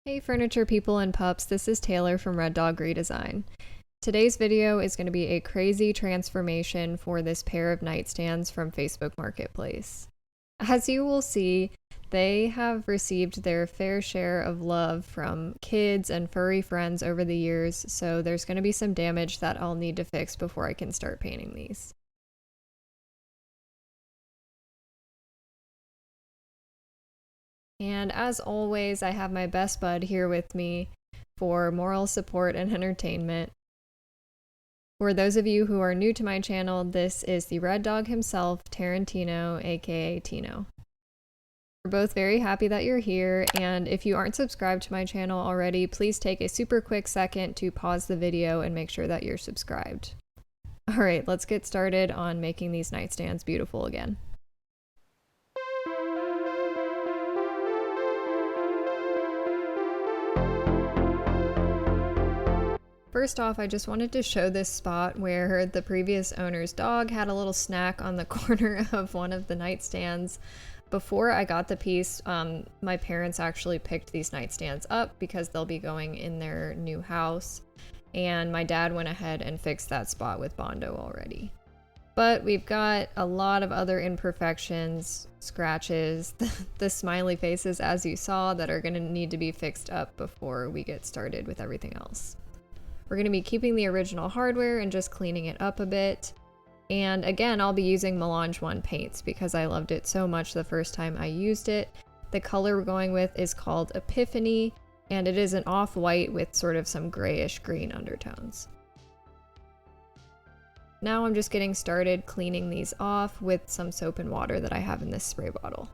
Hey furniture people and pups, this is Taylor from Red Dog Redesign. Today's video is going to be a crazy transformation for this pair of nightstands from Facebook Marketplace. As you will see, they have received their fair share of love from kids and furry friends over the years, so there's going to be some damage that I'll need to fix before I can start painting these. And as always, I have my best bud here with me for moral support and entertainment. For those of you who are new to my channel, this is the Red Dog himself, Tarantino, aka Tino. We're both very happy that you're here, and if you aren't subscribed to my channel already, please take a super quick second to pause the video and make sure that you're subscribed. Alright, let's get started on making these nightstands beautiful again. First off, I just wanted to show this spot where the previous owner's dog had a little snack on the corner of one of the nightstands. Before I got the piece, my parents actually picked these nightstands up because they'll be going in their new house, and my dad went ahead and fixed that spot with Bondo already. But we've got a lot of other imperfections, scratches, the smiley faces as you saw that are going to need to be fixed up before we get started with everything else. We're going to be keeping the original hardware and just cleaning it up a bit. And again, I'll be using Melange 1 paints because I loved it so much the first time I used it. The color we're going with is called Epiphany, and it is an off-white with sort of some grayish green undertones. Now I'm just getting started cleaning these off with some soap and water that I have in this spray bottle.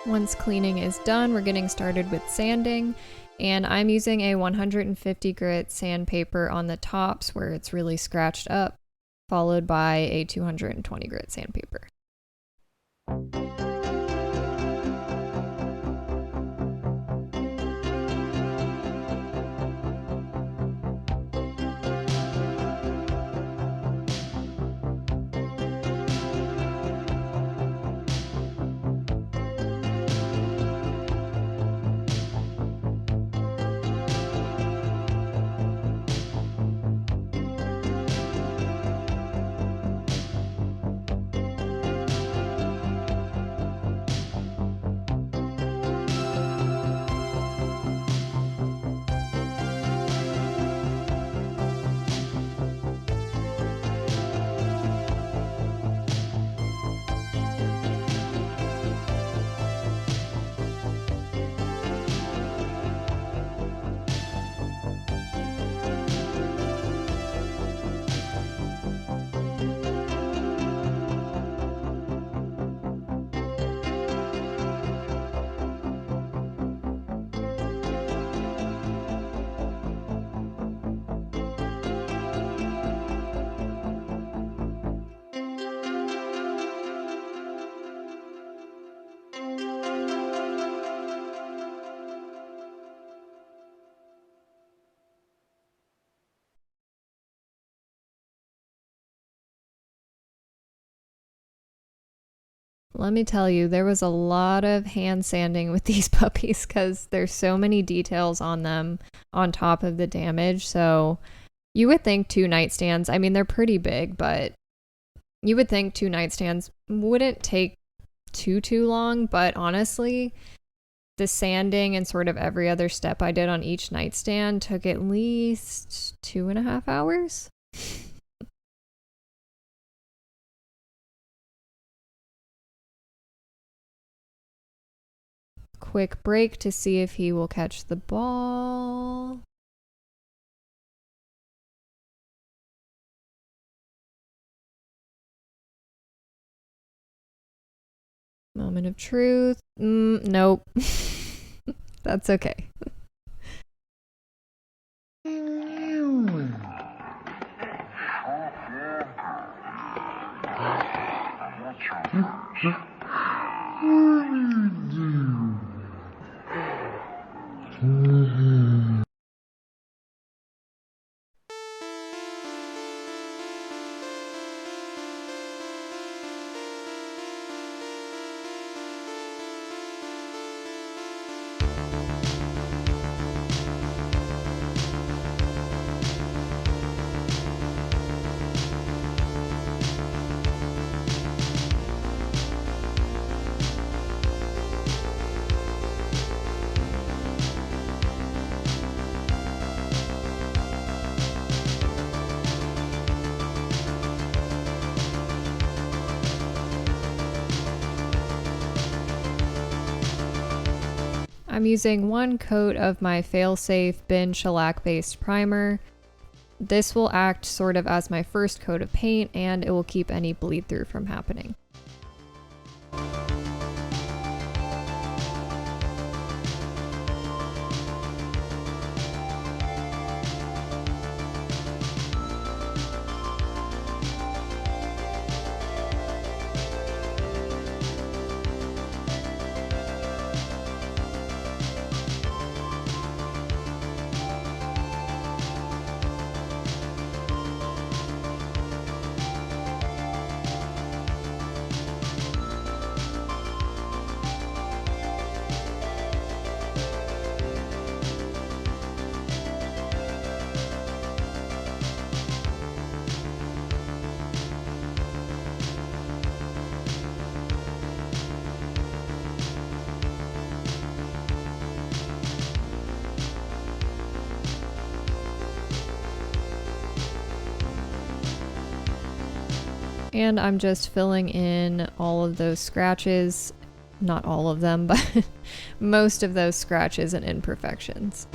Once cleaning is done, we're getting started with sanding, and I'm using a 150 grit sandpaper on the tops where it's really scratched up, followed by a 220 grit sandpaper. Let me tell you, there was a lot of hand sanding with these puppies because there's so many details on them on top of the damage. So You would think 2 nightstands, I mean, they're pretty big, but you would think 2 nightstands wouldn't take too long, but honestly, the sanding and sort of every other step I did on each nightstand took at least 2.5 hours. Quick break to see if he will catch the ball. Moment of truth. Nope. That's okay. I'm using 1 coat of my failsafe bin shellac based primer. This will act sort of as my first coat of paint, and it will keep any bleed through from happening. And I'm just filling in all of those scratches, not all of them, but most of those scratches and imperfections.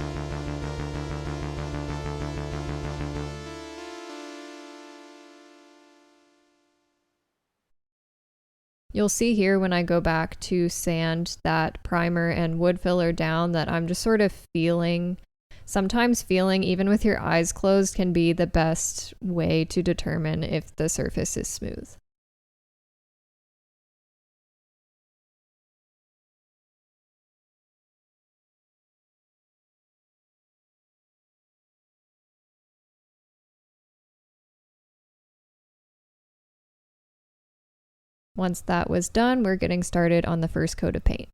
You'll see here when I go back to sand that primer and wood filler down that I'm just sort of feeling. Sometimes feeling, even with your eyes closed, can be the best way to determine if the surface is smooth. Once that was done, we're getting started on the first coat of paint.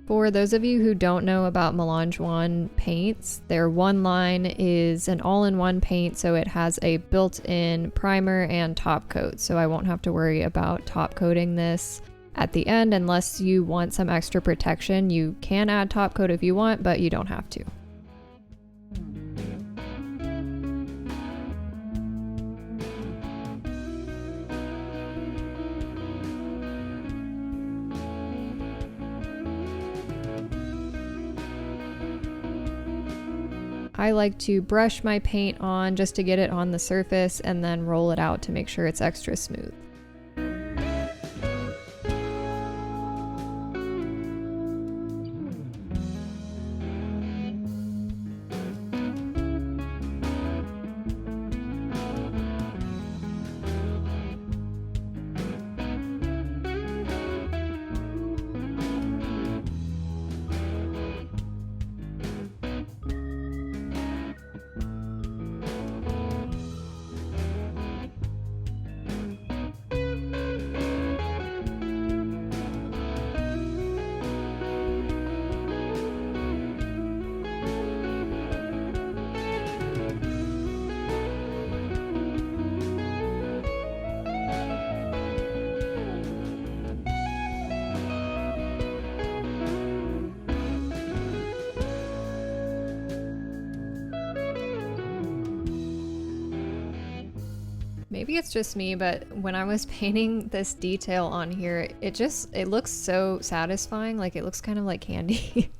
For those of you who don't know about Melange 1 paints, their one line is an all-in-one paint, so it has a built-in primer and top coat, so I won't have to worry about top coating this at the end unless you want some extra protection. You can add top coat if you want, but you don't have to. I like to brush my paint on just to get it on the surface and then roll it out to make sure it's extra smooth. Maybe it's just me, but when I was painting this detail on here, it looks so satisfying. Like it looks kind of like candy.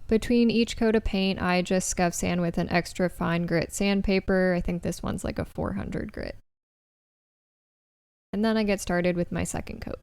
Between each coat of paint, I just scuff sand with an extra fine grit sandpaper. I think this one's like a 400 grit. And then I get started with my second coat.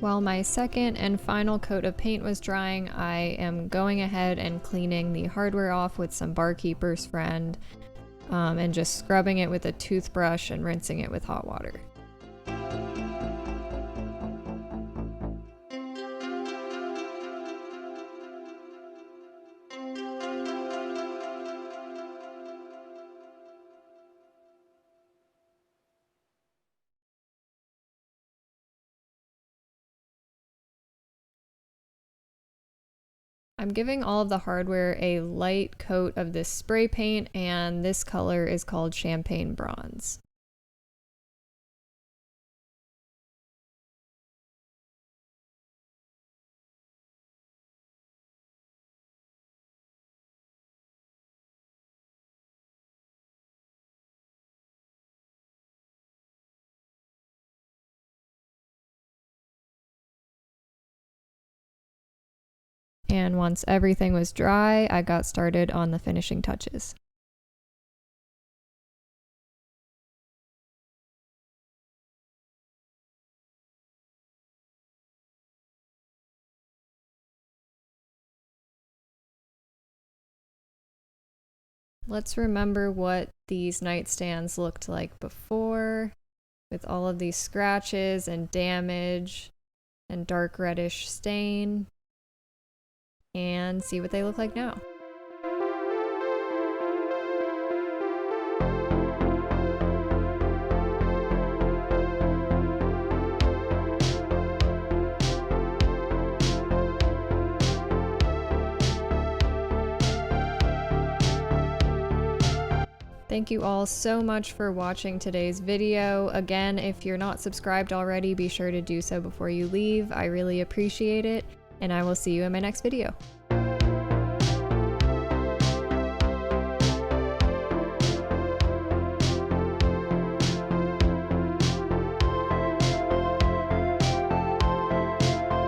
While my second and final coat of paint was drying, I am going ahead and cleaning the hardware off with some Barkeeper's Friend, and just scrubbing it with a toothbrush and rinsing it with hot water. I'm giving all of the hardware a light coat of this spray paint, and this color is called Champagne Bronze. And once everything was dry, I got started on the finishing touches. Let's remember what these nightstands looked like before, with all of these scratches and damage and dark reddish stain, and see what they look like now. Thank you all so much for watching today's video. Again, if you're not subscribed already, be sure to do so before you leave. I really appreciate it, and I will see you in my next video.